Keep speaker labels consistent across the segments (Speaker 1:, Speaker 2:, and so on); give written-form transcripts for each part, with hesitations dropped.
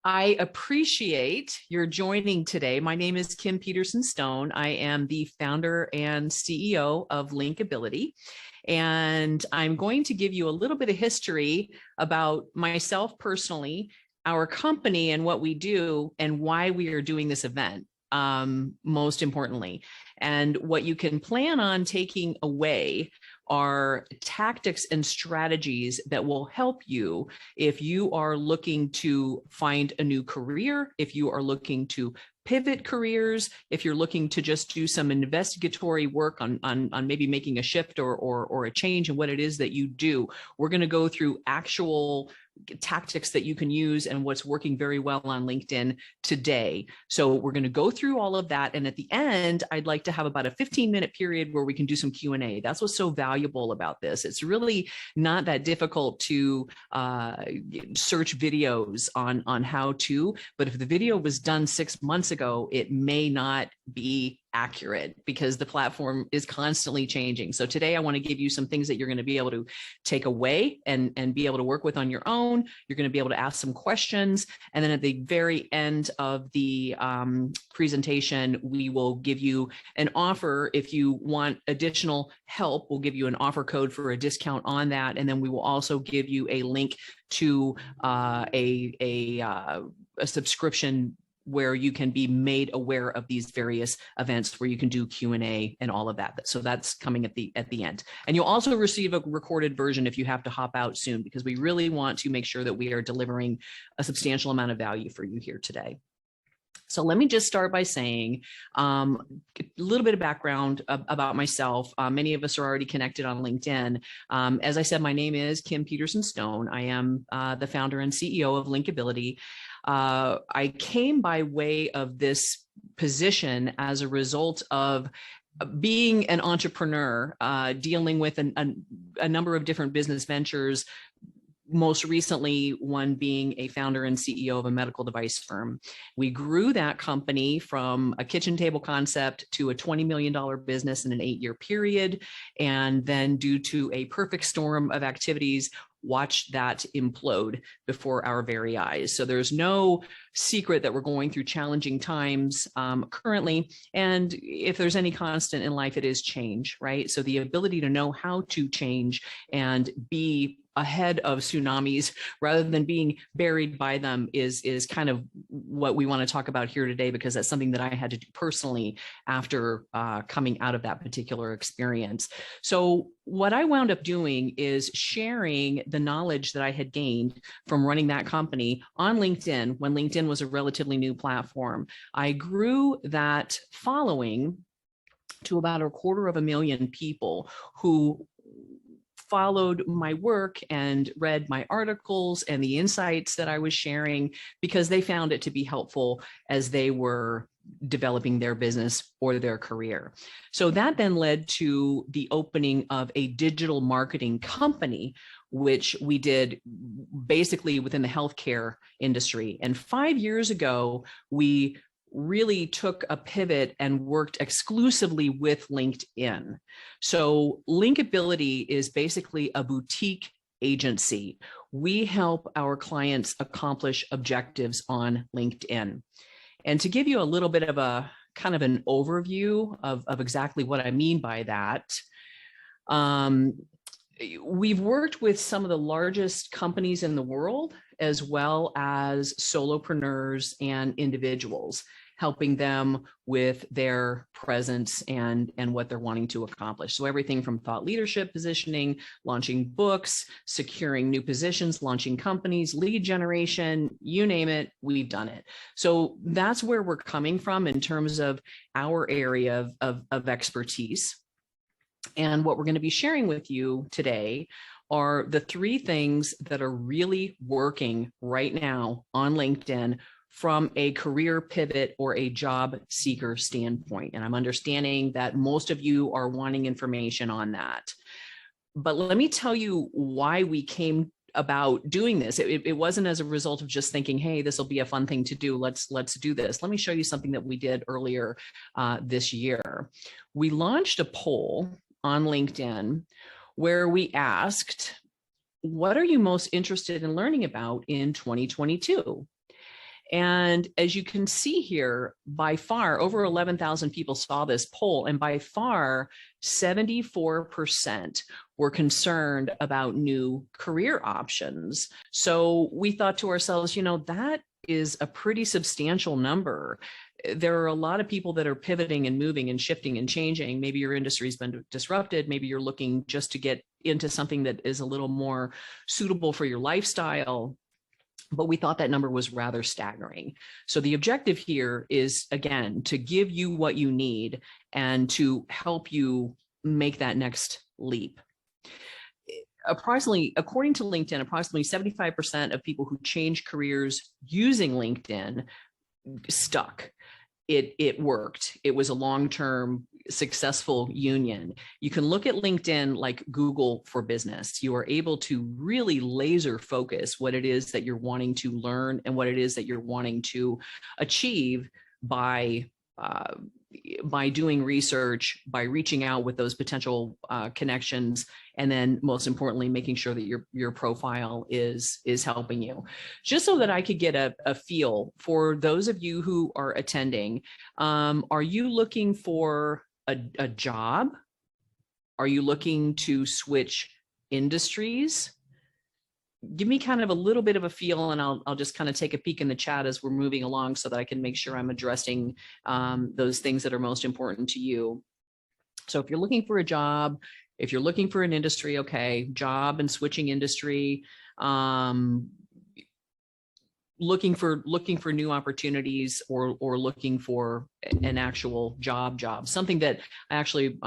Speaker 1: I appreciate your joining today. My name is Kim Peterson Stone. I am the founder and CEO of Linkability. And I'm going to give you a little bit of history about myself personally, our company and what we do, and why we are doing this event, most importantly. And what you can plan on taking away are tactics and strategies that will help you if you are looking to find a new career, if you are looking to pivot careers, if you're looking to just do some investigatory work on maybe making a shift or a change in what it is that you do. We're going to go through actual tactics that you can use and what's working very well on LinkedIn today. So we're going to go through all of that. And at the end, I'd like to have about a 15-minute period where we can do some Q&A. That's what's so valuable about this. It's really not that difficult to search videos on how to, but if the video was done 6 months ago, it may not be accurate because the platform is constantly changing. So today I want to give you some things that you're going to be able to take away and be able to work with on your own. You're going to be able to ask some questions. And then at the very end of the presentation, we will give you an offer. If you want additional help, we'll give you an offer code for a discount on that. And then we will also give you a link to a subscription where you can be made aware of these various events where you can do Q&A and all of that. So that's coming at the end. And you'll also receive a recorded version if you have to hop out soon, because we really want to make sure that we are delivering a substantial amount of value for you here today. So let me just start by saying a little bit of background about myself. Many of us are already connected on LinkedIn. As I said, my name is Kim Peterson Stone. I am the founder and CEO of Linkability. I came by way of this position as a result of being an entrepreneur, dealing with a number of different business ventures, most recently one being a founder and CEO of a medical device firm. We grew that company from a kitchen table concept to a $20 million business in an 8-year period. And then due to a perfect storm of activities, watched that implode before our very eyes. So there's no secret that we're going through challenging times currently. And if there's any constant in life, it is change, right? So the ability to know how to change and be ahead of tsunamis rather than being buried by them is kind of what we want to talk about here today, because that's something that I had to do personally after coming out of that particular experience. So what I wound up doing is sharing the knowledge that I had gained from running that company on LinkedIn when LinkedIn was a relatively new platform. I grew that following to about 250,000 people who followed my work and read my articles and the insights that I was sharing because they found it to be helpful as they were developing their business or their career. So that then led to the opening of a digital marketing company, which we did basically within the healthcare industry. And 5 years ago, we really took a pivot and worked exclusively with LinkedIn. So Linkability is basically a boutique agency. We help our clients accomplish objectives on LinkedIn. And to give you a little bit of a kind of an overview of exactly what I mean by that, we've worked with some of the largest companies in the world, as well as solopreneurs and individuals, helping them with their presence and what they're wanting to accomplish. So everything from thought leadership positioning, launching books, securing new positions, launching companies, lead generation, you name it, we've done it. So that's where we're coming from in terms of our area of expertise. And what we're going to be sharing with you today are the 3 things that are really working right now on LinkedIn from a career pivot or a job seeker standpoint. And I'm understanding that most of you are wanting information on that. But let me tell you why we came about doing this. It wasn't as a result of just thinking, hey, this will be a fun thing to do. Let's do this. Let me show you something that we did earlier this year. We launched a poll on LinkedIn where we asked, what are you most interested in learning about in 2022? And as you can see here, by far, over 11,000 people saw this poll, and by far, 74% were concerned about new career options. So we thought to ourselves, that is a pretty substantial number. There are a lot of people that are pivoting and moving and shifting and changing. Maybe your industry's been disrupted. Maybe you're looking just to get into something that is a little more suitable for your lifestyle. But we thought that number was rather staggering. So the objective here is, again, to give you what you need and to help you make that next leap. Approximately, according to LinkedIn, approximately 75% of people who change careers using LinkedIn stuck. It worked. It was a long-term successful union. You can look at LinkedIn like Google for business. You are able to really laser focus what it is that you're wanting to learn and what it is that you're wanting to achieve by doing research, by reaching out with those potential connections, and then most importantly, making sure that your profile is helping you. Just so that I could get a feel for those of you who are attending, are you looking for a job? Are you looking to switch industries? Give me kind of a little bit of a feel, and I'll just kind of take a peek in the chat as we're moving along so that I can make sure I'm addressing those things that are most important to you. So if you're looking for a job, if you're looking for an industry, okay, job and switching industry, looking for new opportunities, or looking for an actual job, something that actually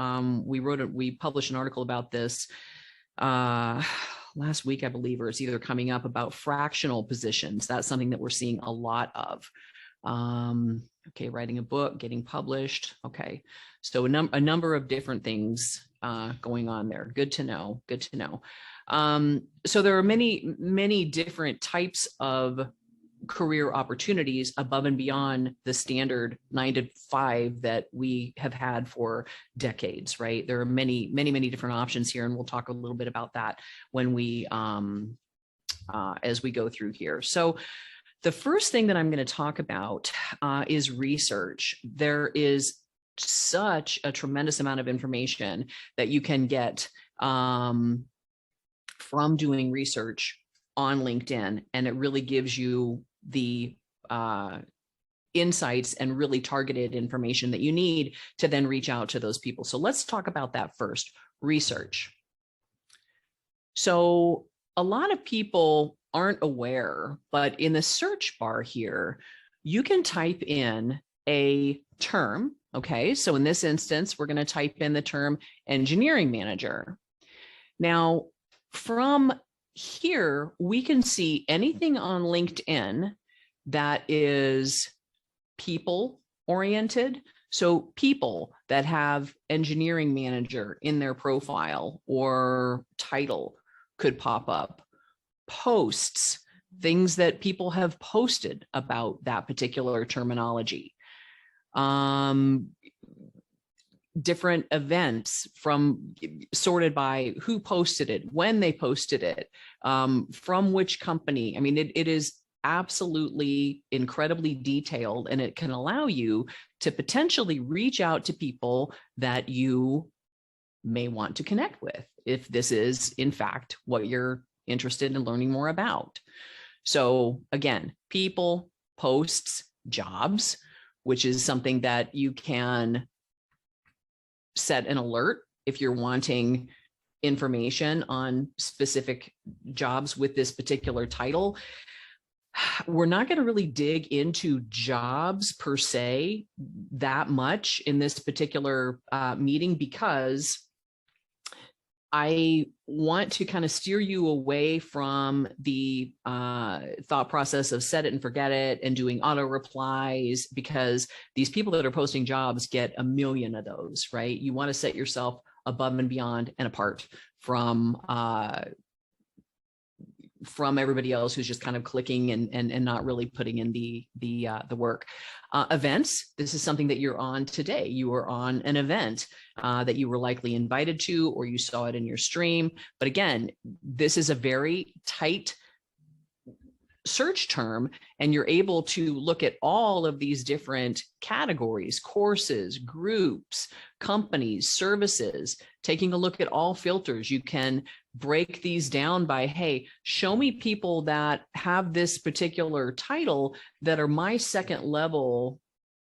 Speaker 1: we published an article about this last week, I believe, or it's either coming up, about fractional positions. That's something that we're seeing a lot of. Okay, writing a book, getting published. Okay, so a number of different things going on there. Good to know. Good to know. So there are many different types of career opportunities above and beyond the standard 9 to 5 that we have had for decades, right? There are many different options here, and we'll talk a little bit about that when we as we go through here. So the first thing that I'm going to talk about is research. There is such a tremendous amount of information that you can get from doing research on LinkedIn, and it really gives you the insights and really targeted information that you need to then reach out to those people. So let's talk about that first, research. So a lot of people aren't aware, but in the search bar here, you can type in a term. Okay, so in this instance, we're going to type in the term engineering manager. Now, from here, we can see anything on LinkedIn that is people oriented. So people that have engineering manager in their profile or title could pop up. Posts, things that people have posted about that particular terminology. Different events sorted by who posted it, when they posted it, from which company. I mean, it is absolutely incredibly detailed, and it can allow you to potentially reach out to people that you may want to connect with, if this is in fact what you're interested in learning more about. So again, people, posts, jobs, which is something that you can set an alert if you're wanting information on specific jobs with this particular title. We're not going to really dig into jobs per se that much in this particular meeting, because I want to kind of steer you away from the thought process of set it and forget it and doing auto replies, because these people that are posting jobs get a million of those, right? You want to set yourself above and beyond and apart from everybody else who's just kind of clicking and not really putting in the work. Events, this is something that you're on today. You were on an event that you were likely invited to, or you saw it in your stream. But again, this is a very tight search term, and you're able to look at all of these different categories, courses, groups, companies, services, taking a look at all filters. You can break these down by, hey, show me people that have this particular title that are my second level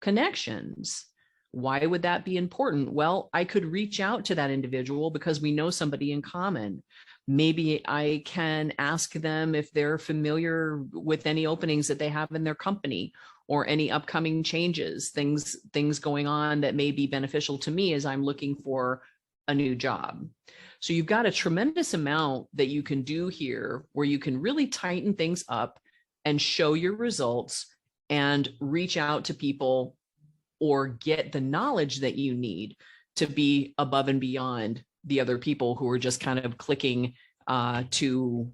Speaker 1: connections. Why would that be important? Well, I could reach out to that individual because we know somebody in common. Maybe I can ask them if they're familiar with any openings that they have in their company or any upcoming changes, things going on that may be beneficial to me as I'm looking for a new job. So you've got a tremendous amount that you can do here where you can really tighten things up and show your results and reach out to people or get the knowledge that you need to be above and beyond the other people who are just kind of clicking to,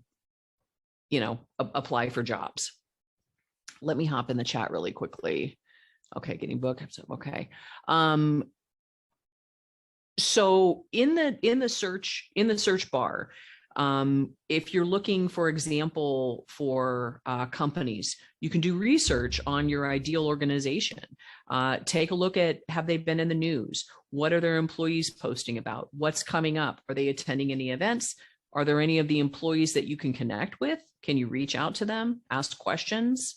Speaker 1: apply for jobs. Let me hop in the chat really quickly. Okay, getting booked. Okay. So in the search bar, if you're looking, for example, for companies, you can do research on your ideal organization. Take a look at, have they been in the news? What are their employees posting about? What's coming up? Are they attending any events? Are there any of the employees that you can connect with? Can you reach out to them, ask questions?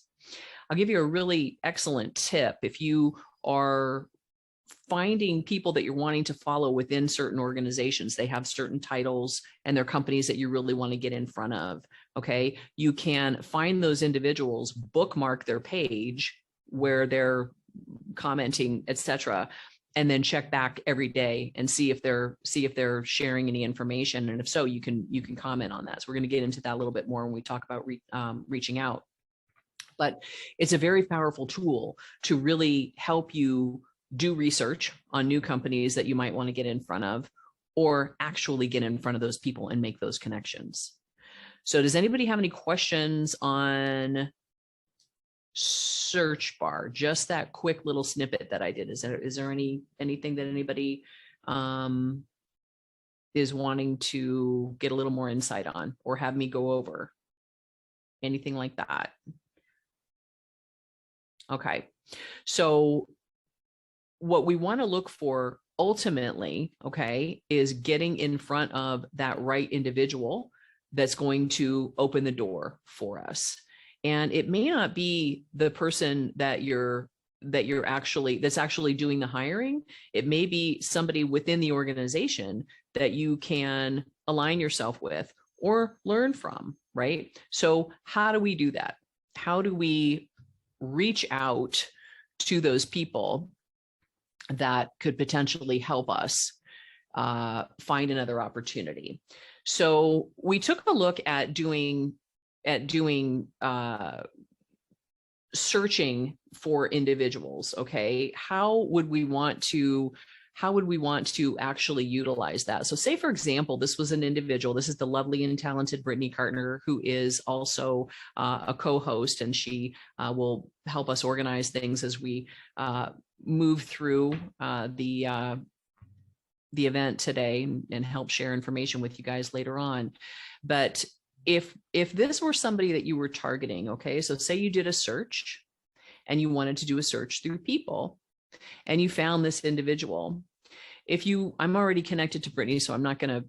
Speaker 1: I'll give you a really excellent tip. If you are finding people that you're wanting to follow within certain organizations, they have certain titles and they're companies that you really want to get in front of. Okay. You can find those individuals, bookmark their page where they're commenting, etc., and then check back every day and see if they're sharing any information. And if so, you can comment on that. So we're going to get into that a little bit more when we talk about reaching out. But it's a very powerful tool to really help you do research on new companies that you might want to get in front of, or actually get in front of those people and make those connections. So does anybody have any questions on search bar? Just that quick little snippet that I did. Is there anything that anybody is wanting to get a little more insight on or have me go over? Anything like that? Okay. So what we want to look for ultimately, okay, is getting in front of that right individual that's going to open the door for us. And it may not be the person that's actually doing the hiring. It may be somebody within the organization that you can align yourself with or learn from, right? So how do we do that? How do we reach out to those people that could potentially help us find another opportunity? So we took a look at doing searching for individuals. Okay, how would we want to actually utilize that? So say, for example, this was an individual. This is the lovely and talented Brittany Cartner, who is also a co-host, and she will help us organize things as we move through the event today and help share information with you guys later on. But if this were somebody that you were targeting, okay, so say you did a search and you wanted to do a search through people and you found this individual. I'm already connected to Brittany, so I'm not going to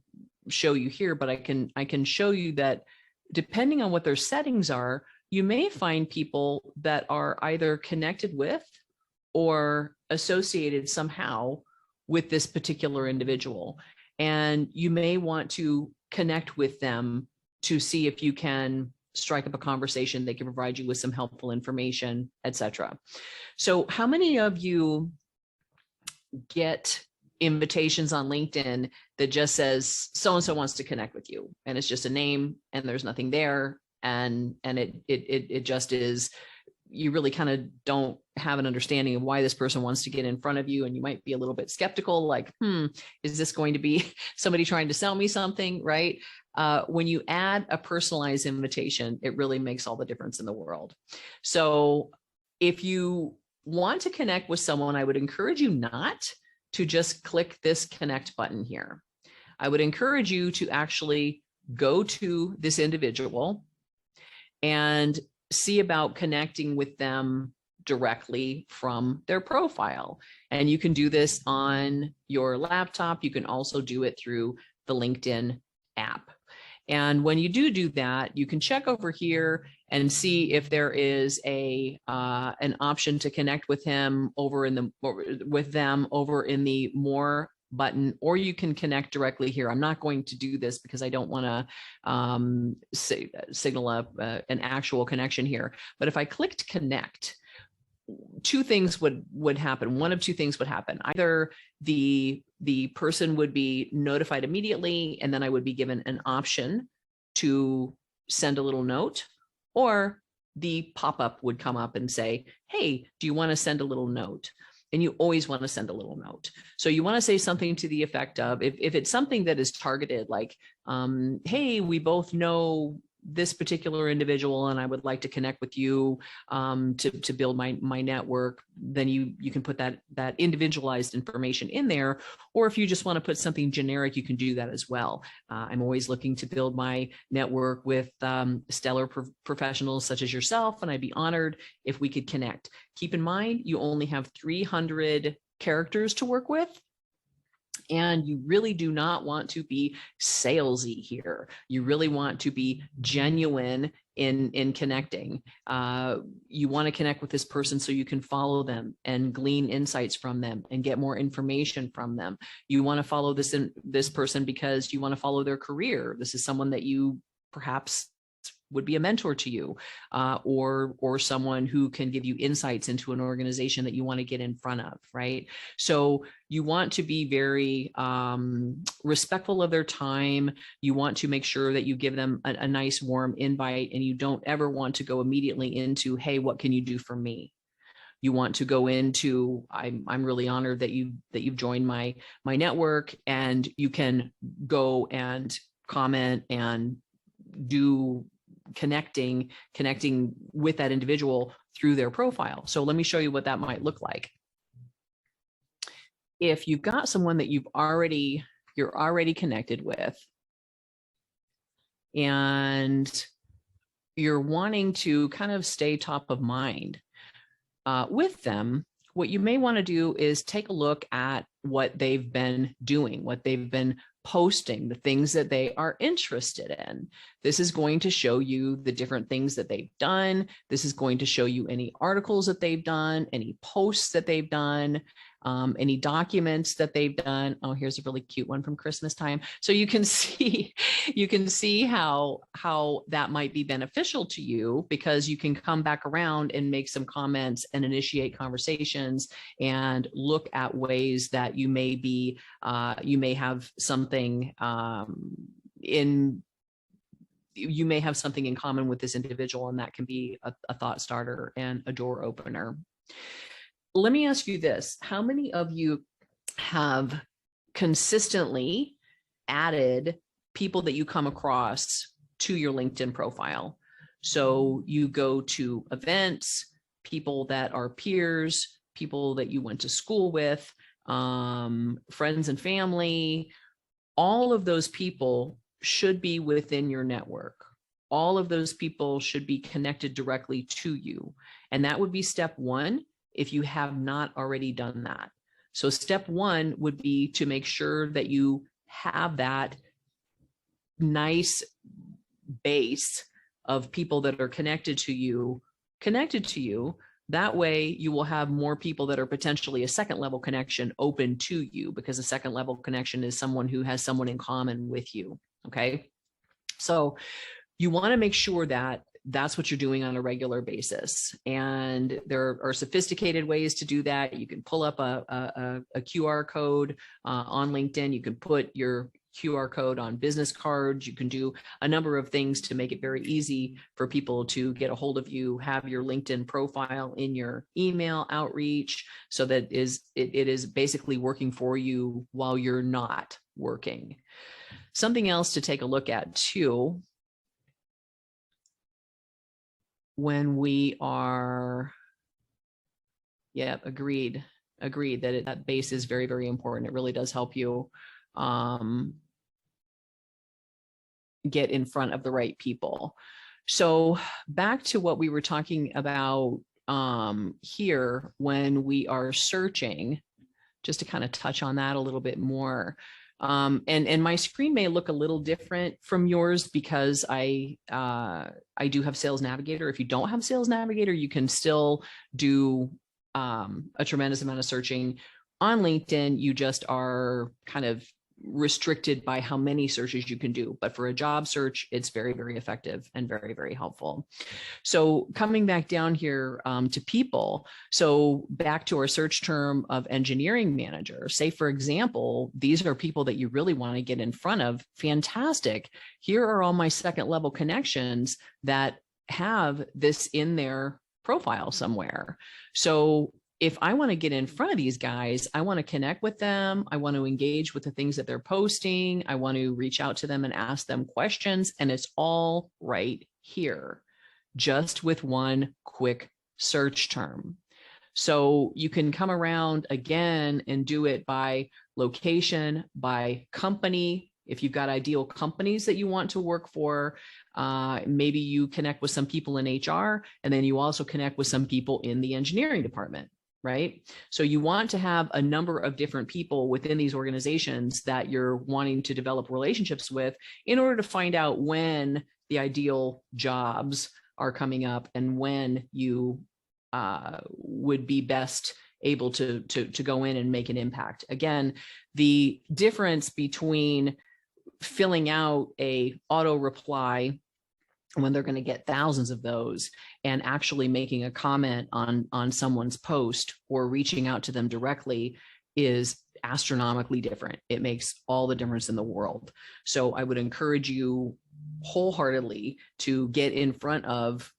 Speaker 1: show you here, but I can show you that depending on what their settings are, you may find people that are either connected with or associated somehow with this particular individual. And you may want to connect with them to see if you can strike up a conversation. They can provide you with some helpful information, etc. So how many of you get invitations on LinkedIn that just says so-and-so wants to connect with you, and it's just a name and there's nothing there, and it just is, you really kind of don't have an understanding of why this person wants to get in front of you, and you might be a little bit skeptical, like, is this going to be somebody trying to sell me something, right? When you add a personalized invitation, it really makes all the difference in the world. So if you want to connect with someone, I would encourage you not to just click this connect button here. I would encourage you to actually go to this individual and see about connecting with them directly from their profile. And you can do this on your laptop. You can also do it through the LinkedIn app. And when you do that, you can check over here and see if there is an option to connect with him over in the more button, or you can connect directly here. I'm not going to do this because I don't want to signal up an actual connection here. But if I clicked connect, two things would happen. One of two things would happen. Either the person would be notified immediately, and then I would be given an option to send a little note, or the pop-up would come up and say, hey, do you want to send a little note? And you always want to send a little note. So you want to say something to the effect of, if it's something that is targeted, like, hey, we both know this particular individual and I would like to connect with you to build my network, then you can put that individualized information in there. Or if you just want to put something generic, you can do that as well. I'm always looking to build my network with stellar professionals such as yourself, and I'd be honored if we could connect. Keep in mind, you only have 300 characters to work with. And you really do not want to be salesy here. You really want to be genuine in connecting. You want to connect with this person so you can follow them and glean insights from them and get more information from them. You want to follow this person because you want to follow their career. This is someone that you perhaps would be a mentor to you, or someone who can give you insights into an organization that you want to get in front of, right? So you want to be very respectful of their time. You want to make sure that you give them a nice warm invite, and you don't ever want to go immediately into, hey, what can you do for me? You want to go into, I'm really honored that you've joined my network, and you can go and comment and do connecting with that individual through their profile. So let me show you what that might look like. If you've got someone that you're already connected with, and you're wanting to kind of stay top of mind with them, what you may want to do is take a look at what they've been doing, what they've been posting, the things that they are interested in. This is going to show you the different things that they've done. This is going to show you any articles that they've done, any posts that they've done, any documents that they've done. Oh, here's a really cute one from Christmas time. So you can see how that might be beneficial to you, because you can come back around and make some comments and initiate conversations and look at ways that you may have something in common with this individual, and that can be a thought starter and a door opener. Let me ask you this. How many of you have consistently added people that you come across to your LinkedIn profile? So you go to events, people that are peers, people that you went to school with, friends and family. All of those people should be within your network. All of those people should be connected directly to you. And that would be step one, if you have not already done that. So step one would be to make sure that you have that nice base of people that are connected to you. That way you will have more people that are potentially a second level connection open to you, because a second level connection is someone who has someone in common with you. Okay. So you want to make sure that that's what you're doing on a regular basis. And there are sophisticated ways to do that. You can pull up a QR code on LinkedIn. You can put your QR code on business cards. You can do a number of things to make it very easy for people to get a hold of you, have your LinkedIn profile in your email outreach, so that it is basically working for you while you're not working. Something else to take a look at too, when we are, agreed that base is very, very important. It really does help you get in front of the right people. So back to what we were talking about here when we are searching, just to kind of touch on that a little bit more. And my screen may look a little different from yours because I do have Sales Navigator. If you don't have Sales Navigator, you can still do a tremendous amount of searching on LinkedIn. You just are kind of restricted by how many searches you can do. But for a job search, it's very, very effective and very, very helpful. So coming back down here to people, so back to our search term of engineering manager, say, for example, these are people that you really want to get in front of. Fantastic. Here are all my second level connections that have this in their profile somewhere. So if I want to get in front of these guys, I want to connect with them. I want to engage with the things that they're posting. I want to reach out to them and ask them questions. And it's all right here, just with one quick search term. So you can come around again and do it by location, by company. If you've got ideal companies that you want to work for, maybe you connect with some people in HR, and then you also connect with some people in the engineering department. Right? So you want to have a number of different people within these organizations that you're wanting to develop relationships with in order to find out when the ideal jobs are coming up and when you would be best able to go in and make an impact. Again, the difference between filling out a auto reply when they're going to get thousands of those and actually making a comment on someone's post or reaching out to them directly is astronomically different. It makes all the difference in the world. So I would encourage you wholeheartedly to get in front of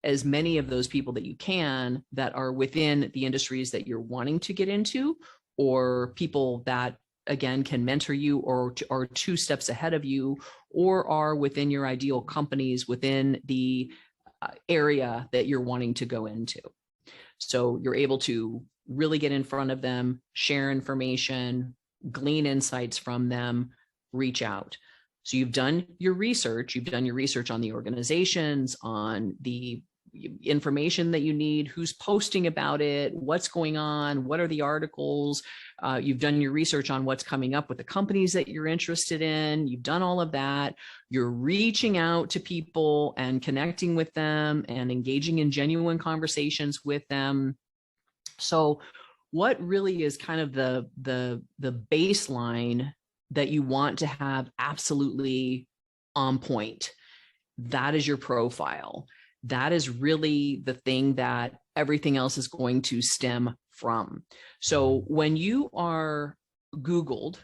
Speaker 1: as many of those people that you can that are within the industries that you're wanting to get into, or people that again can mentor you or are two steps ahead of you, or are within your ideal companies within the area that you're wanting to go into. So you're able to really get in front of them, share information, glean insights from them, reach out. So you've done your research. You've done your research on the organizations, on the information that you need, who's posting about it, what's going on, what are the articles. You've done your research on what's coming up with the companies that you're interested in. You've done all of that. You're reaching out to people and connecting with them and engaging in genuine conversations with them. So what really is kind of the baseline that you want to have absolutely on point? That is your profile. That is really the thing that everything else is going to stem from. So when you are Googled,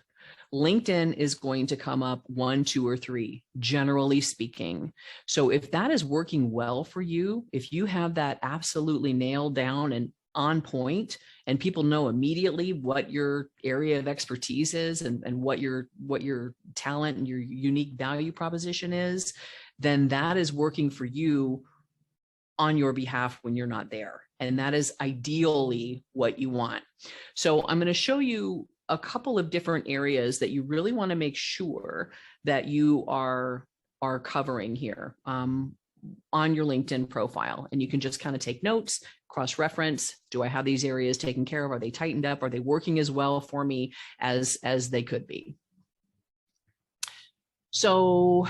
Speaker 1: LinkedIn is going to come up 1, 2, or 3, generally speaking. So if that is working well for you, if you have that absolutely nailed down and on point, and people know immediately what your area of expertise is and what your talent and your unique value proposition is, then that is working for you on your behalf when you're not there. And that is ideally what you want. So I'm going to show you a couple of different areas that you really want to make sure that you are covering here on your LinkedIn profile. And you can just kind of take notes, cross-reference. Do I have these areas taken care of? Are they tightened up? Are they working as well for me as they could be? So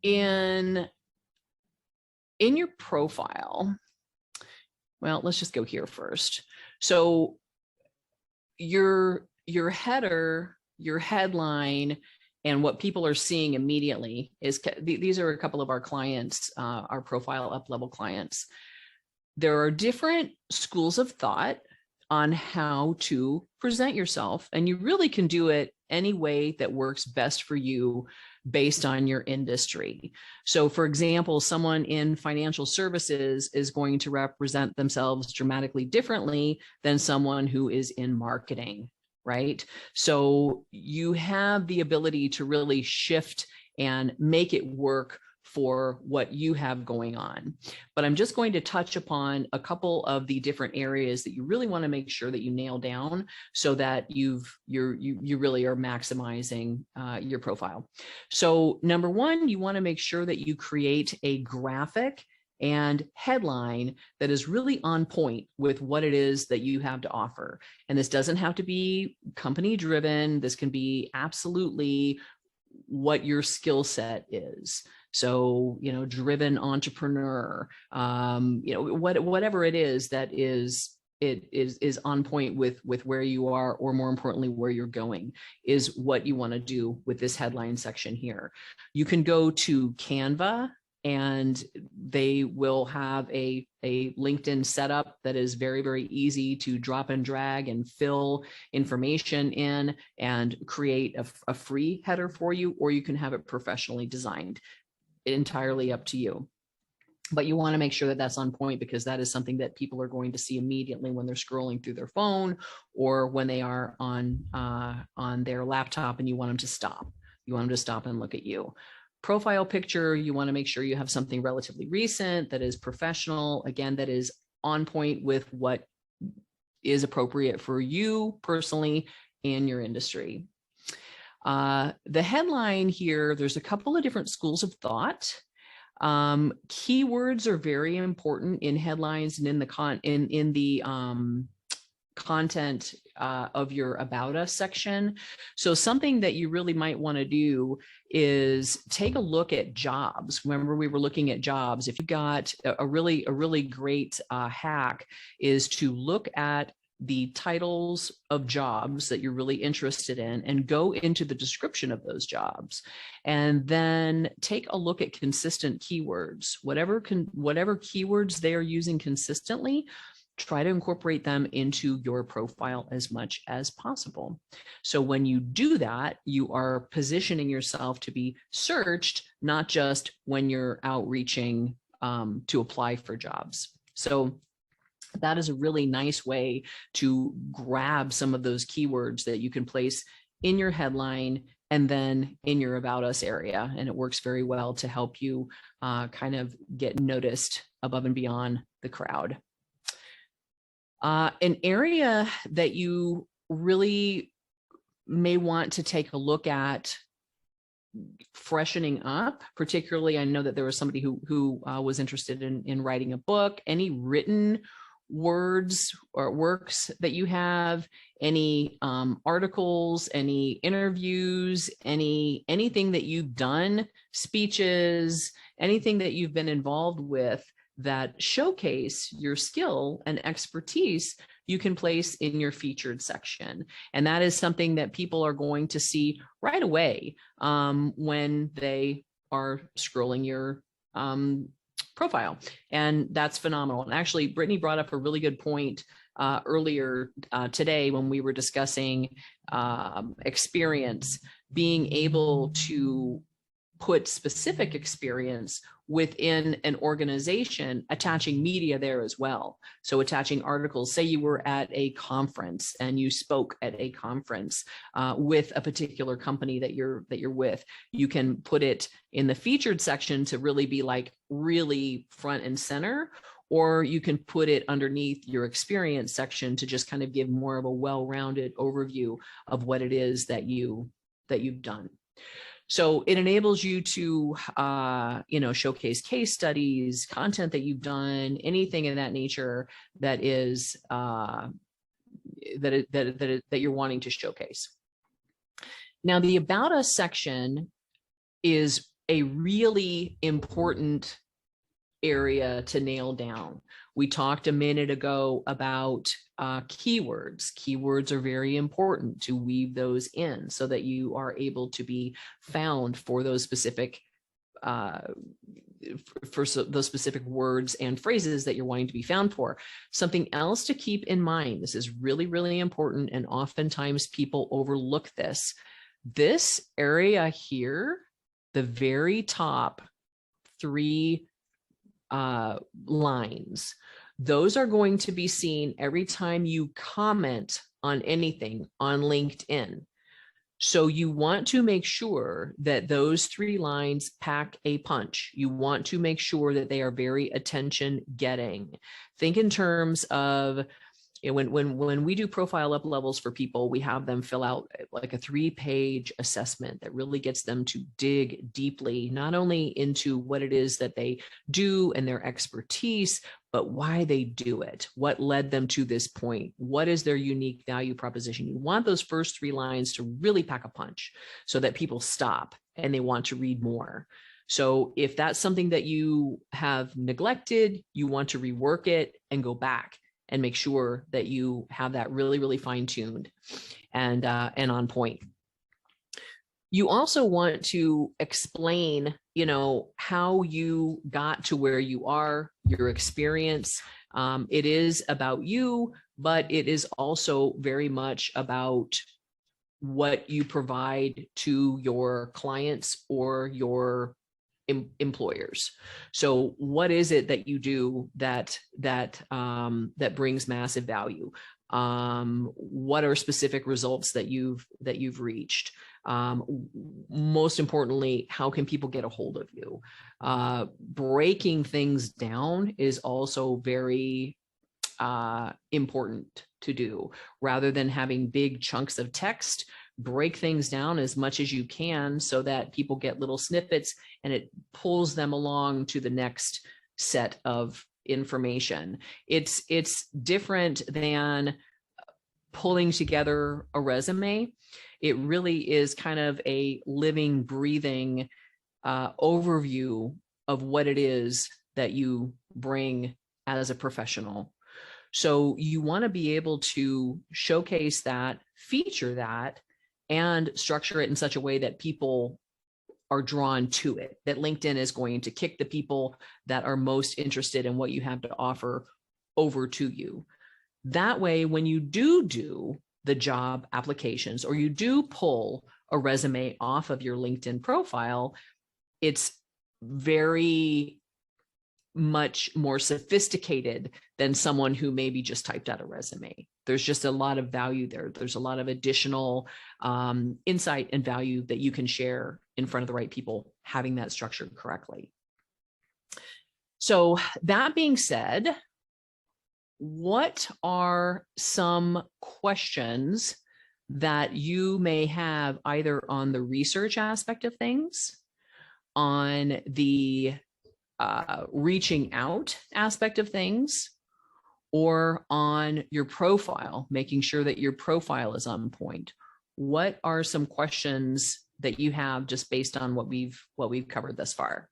Speaker 1: in your profile, well, let's just go here first. So your header, your headline, and what people are seeing immediately is, these are a couple of our clients, our profile up-level clients. There are different schools of thought on how to present yourself, and you really can do it any way that works best for you based on your industry. So for example, someone in financial services is going to represent themselves dramatically differently than someone who is in marketing, right? So you have the ability to really shift and make it work for what you have going on. But I'm just going to touch upon a couple of the different areas that you really want to make sure that you nail down so that you really are maximizing your profile. So number one, you want to make sure that you create a graphic and headline that is really on point with what it is that you have to offer. And this doesn't have to be company driven. This can be absolutely what your skill set is. So, driven entrepreneur, whatever it is that is on point with where you are, or more importantly, where you're going, is what you want to do with this headline section here. You can go to Canva, and they will have a LinkedIn setup that is very, very easy to drop and drag and fill information in and create a free header for you, or you can have it professionally designed. Entirely up to you. But you want to make sure that that's on point, because that is something that people are going to see immediately when they're scrolling through their phone or when they are on their laptop, and you want them to stop. You want them to stop and look at you. Profile picture, you want to make sure you have something relatively recent that is professional, again, that is on point with what is appropriate for you personally in your industry. The headline here, there's a couple of different schools of thought. Keywords are very important in headlines and in the content of your About Us section. So something that you really might want to do is take a look at jobs. Remember, we were looking at jobs. If you got a really great hack, is to look at the titles of jobs that you're really interested in and go into the description of those jobs, and then take a look at consistent keywords. Whatever keywords they are using consistently, try to incorporate them into your profile as much as possible. So when you do that, you are positioning yourself to be searched, not just when you're outreaching to apply for jobs. So that is a really nice way to grab some of those keywords that you can place in your headline and then in your About Us area. And it works very well to help you kind of get noticed above and beyond the crowd. An area that you really may want to take a look at freshening up, particularly, I know that there was somebody who was interested in writing a book. Any written words or works that you have, any articles, any interviews, anything that you've done, speeches, anything that you've been involved with that showcase your skill and expertise, you can place in your featured section. And that is something that people are going to see right away when they are scrolling your profile. And that's phenomenal. And actually, Brittany brought up a really good point earlier today when we were discussing experience, being able to put specific experience within an organization, attaching media there as well. So attaching articles, say you were at a conference and you spoke at a conference with a particular company that you're with, you can put it in the featured section to really be like really front and center, or you can put it underneath your experience section to just kind of give more of a well-rounded overview of what it is that you've done. So it enables you to, showcase case studies, content that you've done, anything of that nature that is that you're wanting to showcase. Now, the About Us section is a really important area to nail down. We talked a minute ago about keywords. Keywords are very important to weave those in so that you are able to be found for those specific words and phrases that you're wanting to be found for. Something else to keep in mind, this is really, really important, and oftentimes people overlook this. This area here, the very top 3 lines, those are going to be seen every time you comment on anything on LinkedIn. So you want to make sure that those 3 lines pack a punch. You want to make sure that they are very attention getting. Think in terms of, you know, when we do profile up levels for people, we have them fill out like a 3-page assessment that really gets them to dig deeply, not only into what it is that they do and their expertise, but why they do it, what led them to this point, what is their unique value proposition. You want those first 3 lines to really pack a punch so that people stop and they want to read more. So if that's something that you have neglected, you want to rework it and go back and make sure that you have that really, really fine-tuned and on point. You also want to explain, you know, how you got to where you are, your experience. It is about you, but it is also very much about what you provide to your clients or your employers. So what is it that you do that brings massive value? What are specific results that you've reached? Most importantly, how can people get a hold of you? Breaking things down is also very important to do. Rather than having big chunks of text, break things down as much as you can so that people get little snippets and it pulls them along to the next set of information. It's different than pulling together a resume. It really is kind of a living, breathing overview of what it is that you bring as a professional. So you want to be able to showcase that, feature that, and structure it in such a way that people are drawn to it, that LinkedIn is going to kick the people that are most interested in what you have to offer over to you. That way, when you do the job applications or you do pull a resume off of your LinkedIn profile, it's very much more sophisticated than someone who maybe just typed out a resume. There's just a lot of value there. There's a lot of additional insight and value that you can share in front of the right people, having that structured correctly. So that being said, what are some questions that you may have either on the research aspect of things, on the reaching out aspect of things, or on your profile, making sure that your profile is on point? What are some questions that you have just based on what we've covered thus far?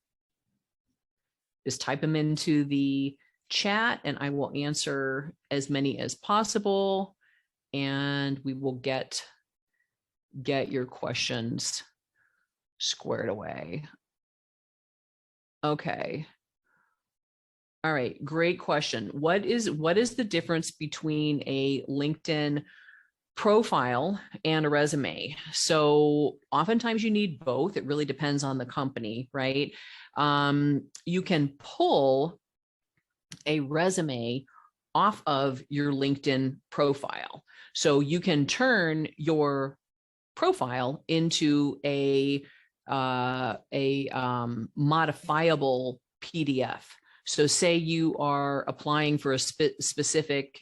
Speaker 1: Just type them into the chat and I will answer as many as possible, and we will get your questions squared away. Okay. All right, great question. What is the difference between a LinkedIn profile and a resume? So oftentimes you need both. It really depends on the company, right? You can pull a resume off of your LinkedIn profile. So you can turn your profile into a modifiable PDF. So say you are applying for a specific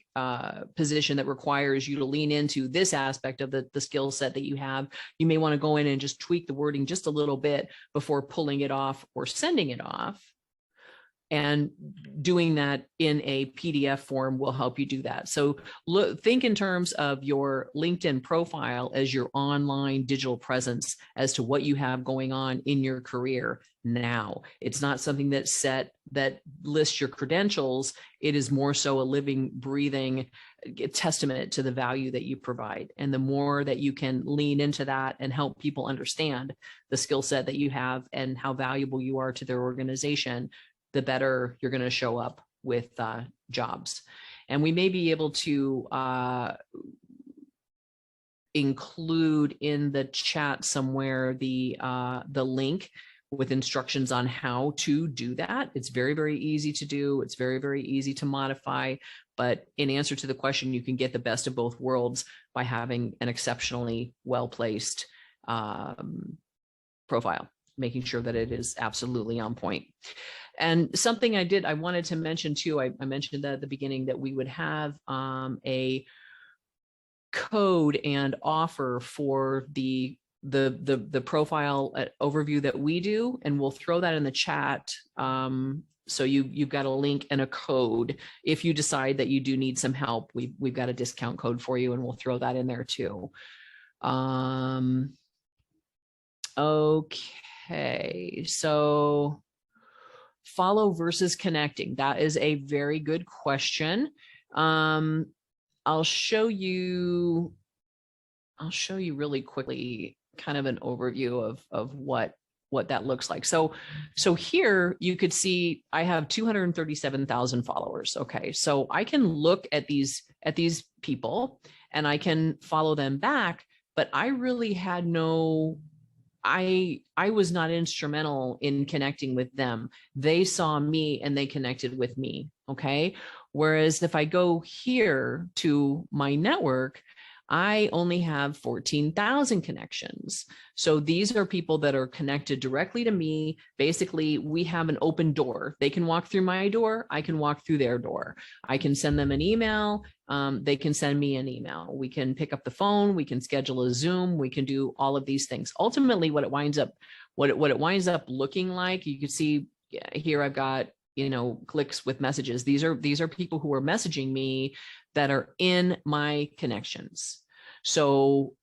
Speaker 1: position that requires you to lean into this aspect of the skill set that you have. You may want to go in and just tweak the wording just a little bit before pulling it off or sending it off. And doing that in a PDF form will help you do that. So think in terms of your LinkedIn profile as your online digital presence as to what you have going on in your career now. It's not something that's set that lists your credentials. It is more so a living, breathing testament to the value that you provide. And the more that you can lean into that and help people understand the skill set that you have and how valuable you are to their organization, the better you're going to show up with jobs. And we may be able to include in the chat somewhere the link with instructions on how to do that. It's very, very easy to do. It's very, very easy to modify, But in answer to the question, you can get the best of both worlds by having an exceptionally well-placed profile, making sure that it is absolutely on point. And something I wanted to mention too, I mentioned that at the beginning, that we would have a code and offer for the profile overview that we do, and we'll throw that in the chat. So you've got a link and a code. If you decide that you do need some help, we've got a discount code for you, and we'll throw that in there too. Okay, so follow versus connecting. That is a very good question. I'll show you really quickly kind of an overview of what that looks like. So here you could see I have 237,000 followers. Okay, so I can look at these people and I can follow them back, but I really had no, I was not instrumental in connecting with them. They saw me and they connected with me. Okay, whereas if I go here to my network, I only have 14,000 connections. So these are people that are connected directly to me. Basically, we have an open door. They can walk through my door. I can walk through their door. I can send them an email. They can send me an email. We can pick up the phone. We can schedule a Zoom. We can do all of these things. Ultimately, what it winds up looking like, you can see here, I've got, clicks with messages. These are people who are messaging me that are in my connections. So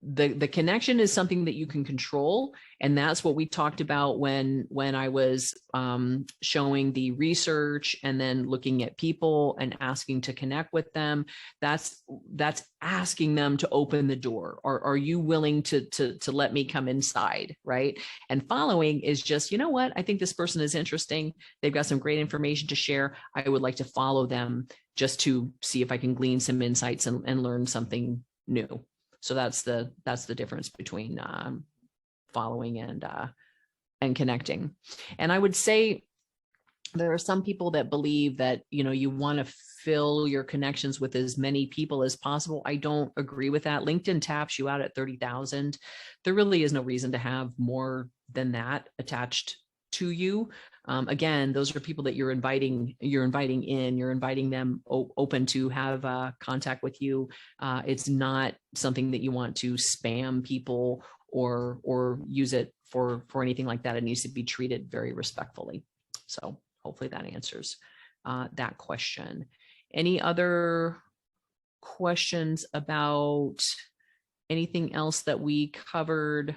Speaker 1: the connection is something that you can control. And that's what we talked about when I was showing the research and then looking at people and asking to connect with them. That's asking them to open the door. Or are you willing to let me come inside, right? And following is just, you know what? I think this person is interesting. They've got some great information to share. I would like to follow them just to see if I can glean some insights and learn something new. So that's the difference between following and connecting. And I would say there are some people that believe that, you want to fill your connections with as many people as possible. I don't agree with that. LinkedIn taps you out at 30,000. There really is no reason to have more than that attached to you. Again, those are people that you're inviting in, you're inviting them open to have contact with you. It's not something that you want to spam people or use it for anything like that. It needs to be treated very respectfully. So hopefully that answers that question. Any other questions about anything else that we covered?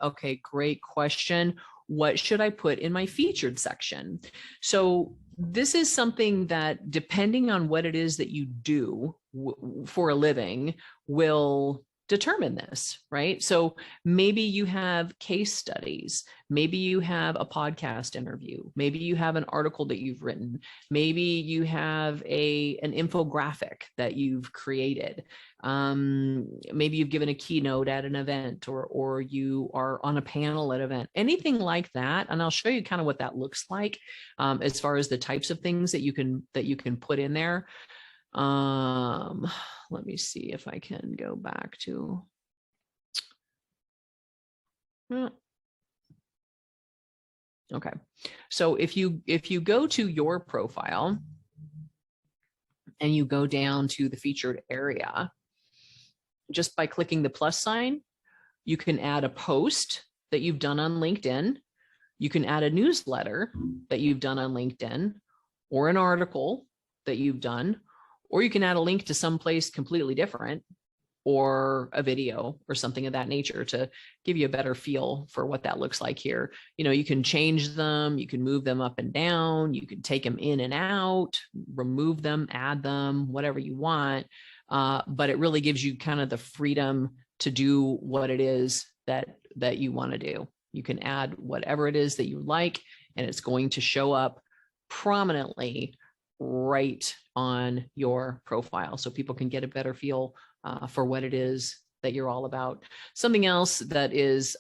Speaker 1: Okay, great question. What should I put in my featured section? So this is something that, depending on what it is that you do for a living, will determine this, right? So maybe you have case studies, maybe you have a podcast interview, maybe you have an article that you've written, maybe you have an infographic that you've created. Maybe you've given a keynote at an event, or you are on a panel at an event, anything like that. And I'll show you kind of what that looks like as far as the types of things that you can put in there. Let me see if I can go back to, okay. So if you go to your profile and you go down to the featured area, just by clicking the plus sign, you can add a post that you've done on LinkedIn. You can add a newsletter that you've done on LinkedIn, or an article that you've done, or you can add a link to someplace completely different, or a video or something of that nature, to give you a better feel for what that looks like here. You can change them, you can move them up and down, you can take them in and out, remove them, add them, whatever you want. But it really gives you kind of the freedom to do what it is that you want to do. You can add whatever it is that you like, and it's going to show up prominently right on your profile, so people can get a better feel for what it is that you're all about. Something else that is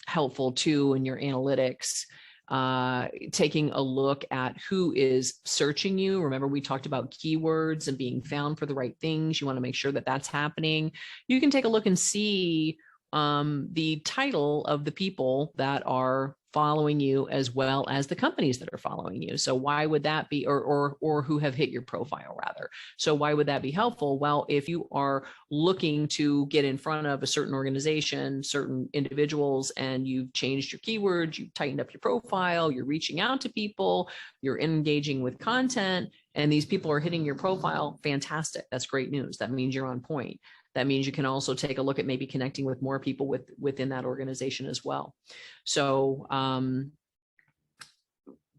Speaker 1: helpful too in your analytics, taking a look at who is searching you. Remember, we talked about keywords and being found for the right things. You want to make sure that that's happening. You can take a look and see the title of the people that are following you, as well as the companies that are following you. So why would that be, or who have hit your profile rather? So why would that be helpful? Well, if you are looking to get in front of a certain organization, certain individuals, and you've changed your keywords, you've tightened up your profile, you're reaching out to people, you're engaging with content, and these people are hitting your profile, fantastic. That's great news. That means you're on point. That means you can also take a look at maybe connecting with more people within that organization as well. So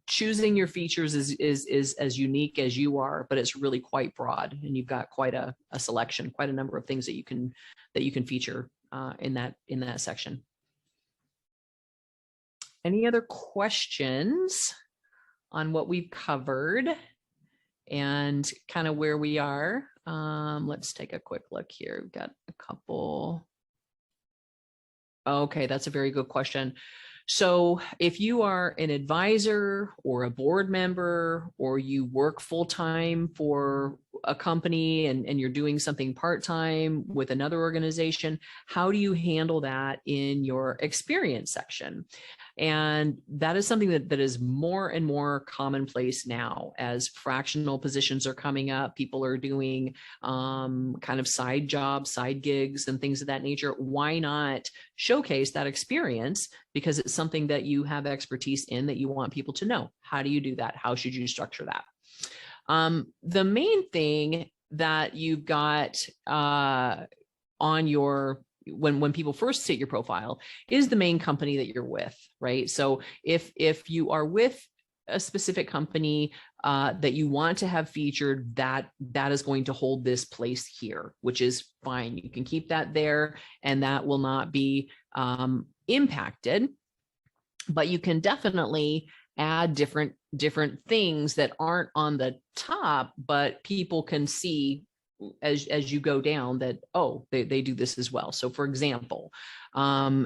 Speaker 1: choosing your features is as unique as you are, but it's really quite broad, and you've got quite a selection, quite a number of things that you can feature in that section. Any other questions on what we've covered and kind of where we are? Let's take a quick look here. We've got a couple. Okay, that's a very good question. So if you are an advisor or a board member, or you work full-time for a company and you're doing something part-time with another organization, how do you handle that in your experience section? And that is something that is more and more commonplace now as fractional positions are coming up. People are doing kind of side jobs, side gigs, and things of that nature. Why not showcase that experience? Because it's something that you have expertise in that you want people to know. How do you do that? How should you structure that? The main thing that you've got on your when people first hit your profile is the main company that you're with, right? So if you are with a specific company that you want to have featured, that is going to hold this place here, which is fine. You can keep that there, and that will not be impacted. But you can definitely add different things that aren't on the top, but people can see as you go down that, oh, they do this as well. So for example,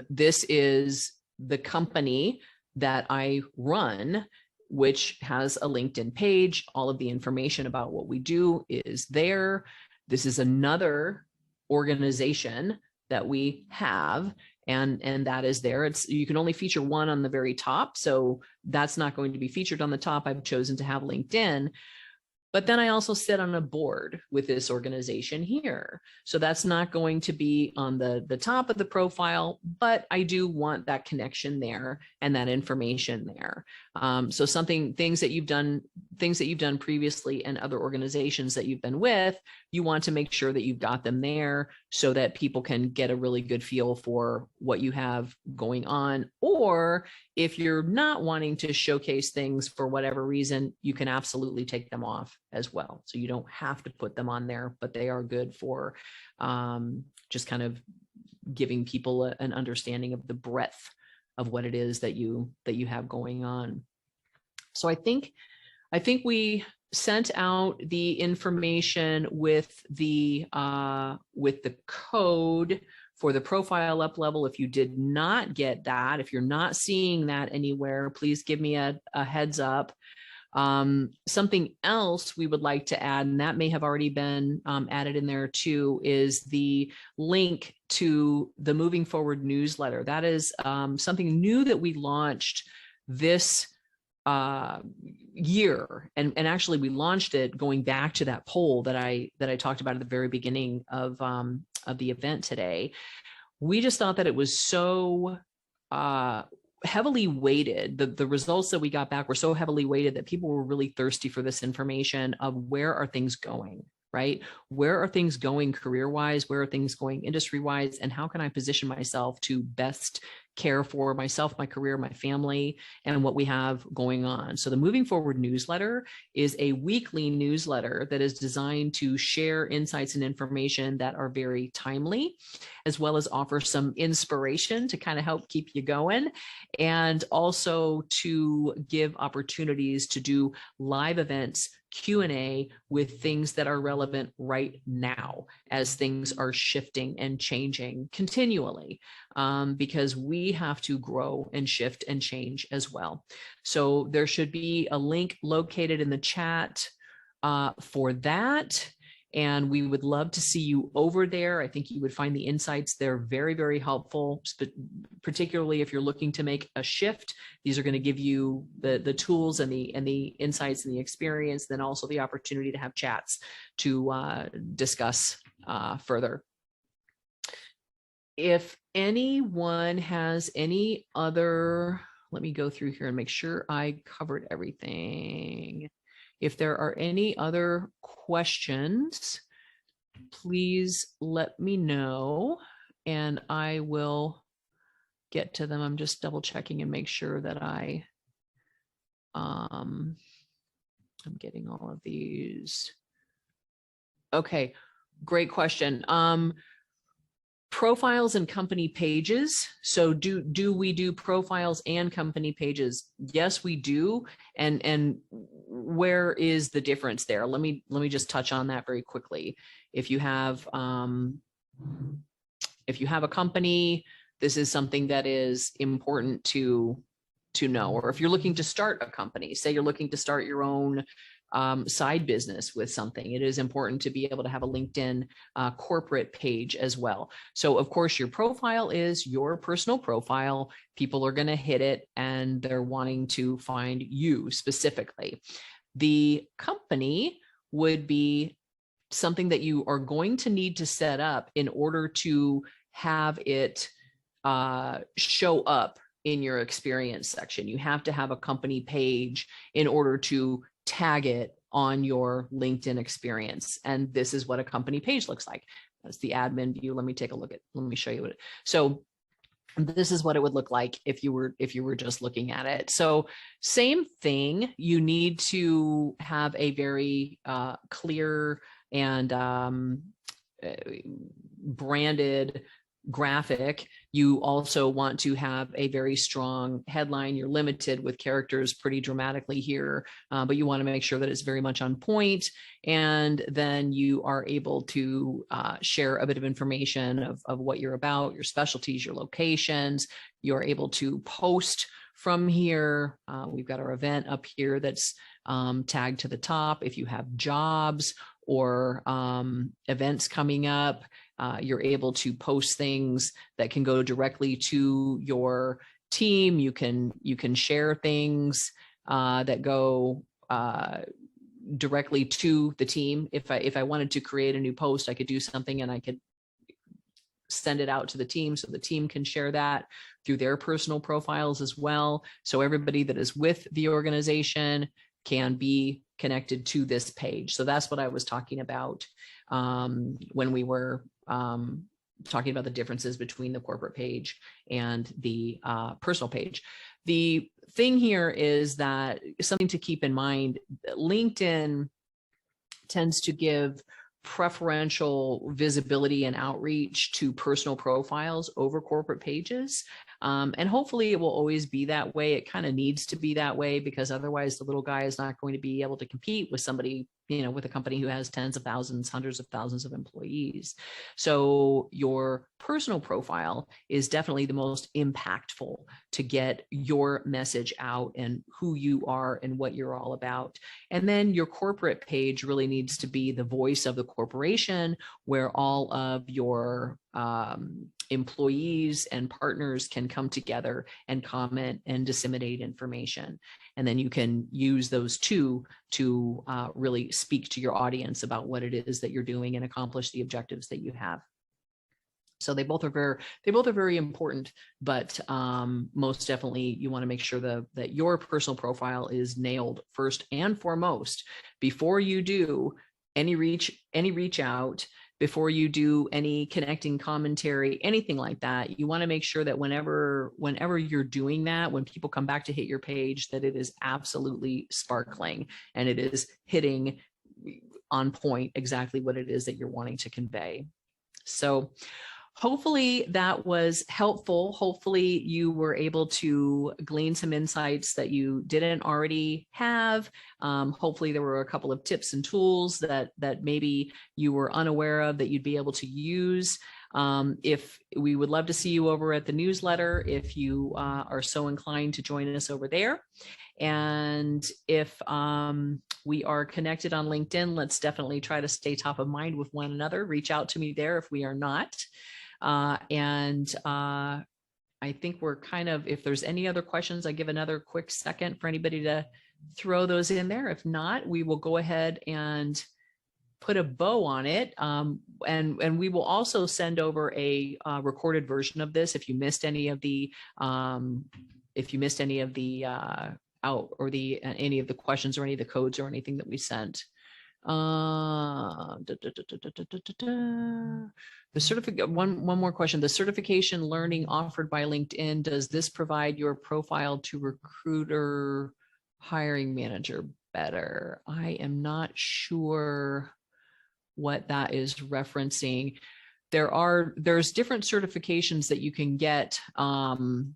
Speaker 1: this is the company that I run, which has a LinkedIn page. All of the information about what we do is there. This is another organization that we have, and that is there. You can only feature one on the very top, so that's not going to be featured on the top. I've chosen to have LinkedIn. But then I also sit on a board with this organization here. So that's not going to be on the top of the profile, but I do want that connection there and that information there. So things that you've done previously and other organizations that you've been with, you want to make sure that you've got them there so that people can get a really good feel for what you have going on. Or if you're not wanting to showcase things for whatever reason, you can absolutely take them off as well. So you don't have to put them on there, but they are good for just kind of giving people an understanding of the breadth of what it is that you have going on. So I think we sent out the information with the code for the profile up level. If you did not get that, if you're not seeing that anywhere, please give me a heads up. Something else we would like to add, and that may have already been added in there too, is the link to the Moving Forward newsletter. That is something new that we launched this year, and actually we launched it going back to that poll that I talked about at the very beginning of the event today. We just thought that it was so heavily weighted. The results that we got back were so heavily weighted that people were really thirsty for this information of where are things going, right? Where are things going career-wise? Where are things going industry-wise? And how can I position myself to best care for myself, my career, my family, and what we have going on? So the Moving Forward newsletter is a weekly newsletter that is designed to share insights and information that are very timely, as well as offer some inspiration to kind of help keep you going, and also to give opportunities to do live events, Q&A with things that are relevant right now. as things are shifting and changing continually, because we have to grow and shift and change as well. So there should be a link located in the chat for that. And we would love to see you over there. I think you would find the insights there very, very helpful, particularly if you're looking to make a shift. These are going to give you the tools and the insights and the experience, then also the opportunity to have chats to discuss further. If anyone has any other, let me go through here and make sure I covered everything. If there are any other questions, please let me know and I will get to them. I'm just double checking and make sure that I'm getting all of these. Okay, great question. Profiles and company pages. So do we do profiles and company pages? Yes, we do. And where is the difference there? Let me just touch on that very quickly. If you have a company, this is something that is important to know. Or if you're looking to start a company, say you're looking to start your own side business with something, it is important to be able to have a LinkedIn corporate page as well. So of course, your profile is your personal profile. People are going to hit it and they're wanting to find you specifically. The company would be something that you are going to need to set up in order to have it show up in your experience section. You have to have a company page in order to tag it on your LinkedIn experience. And this is what a company page looks like. That's the admin view. Let me take a look at, let me show you what it, so this is what it would look like if you were just looking at it. So same thing, you need to have a very clear and branded graphic. You also want to have a very strong headline. You're limited with characters pretty dramatically here, but you want to make sure that it's very much on point. And then you are able to share a bit of information of what you're about, your specialties, your locations. You're able to post from here. We've got our event up here that's tagged to the top. If you have jobs or events coming up, you're able to post things that can go directly to your team. You can share things that go directly to the team. If I wanted to create a new post, I could do something and I could send it out to the team so the team can share that through their personal profiles as well. So everybody that is with the organization can be connected to this page. So that's what I was talking about when we were talking about the differences between the corporate page and the personal page. The thing here is that something to keep in mind, LinkedIn tends to give preferential visibility and outreach to personal profiles over corporate pages. And hopefully it will always be that way. It kind of needs to be that way because otherwise the little guy is not going to be able to compete with somebody, you know, with a company who has tens of thousands, hundreds of thousands of employees. So your personal profile is definitely the most impactful to get your message out and who you are and what you're all about. And then your corporate page really needs to be the voice of the corporation where all of your employees and partners can come together and comment and disseminate information. And then you can use those two to really speak to your audience about what it is that you're doing and accomplish the objectives that you have. So they both are very important, but most definitely you want to make sure that your personal profile is nailed first and foremost before you do any reach out, before you do any connecting commentary, anything like that. You want to make sure that whenever you're doing that, when people come back to hit your page, that it is absolutely sparkling and it is hitting on point exactly what it is that you're wanting to convey. So hopefully that was helpful. Hopefully you were able to glean some insights that you didn't already have. Hopefully there were a couple of tips and tools that maybe you were unaware of that you'd be able to use. If we would love to see you over at the newsletter, if you are so inclined to join us over there. And if we are connected on LinkedIn, let's definitely try to stay top of mind with one another. Reach out to me there if we are not. I think we're kind of, if there's any other questions, I give another quick second for anybody to throw those in there. If not, we will go ahead and put a bow on it. And we will also send over a recorded version of this if you missed any of the out or any of the questions or any of the codes or anything that we sent. One more question. The certification learning offered by LinkedIn, does this provide your profile to recruiter hiring manager better? I am not sure what that is referencing. There's different certifications that you can get on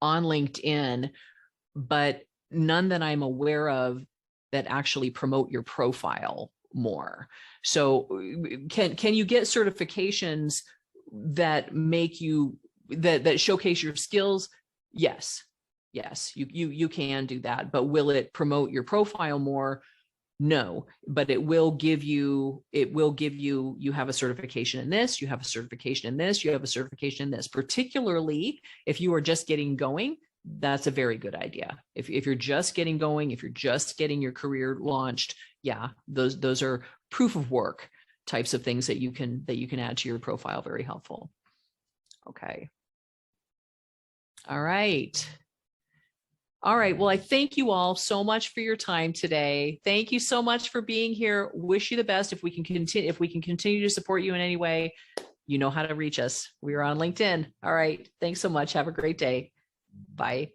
Speaker 1: LinkedIn, but none that I'm aware of that actually promote your profile more. So can you get certifications that make you that showcase your skills? Yes, you can do that, but will it promote your profile more? No, but it will give you, you have a certification in this, you have a certification in this, you have a certification in this. Particularly if you are just getting going, that's a very good idea. If you're just getting going, if you're just getting your career launched, yeah, those are proof of work types of things that you can add to your profile. Very helpful. Okay. All right. All right. Well, I thank you all so much for your time today. Thank you so much for being here. Wish you the best. If we can continue to support you in any way, you know how to reach us. We are on LinkedIn. All right. Thanks so much. Have a great day. Bye.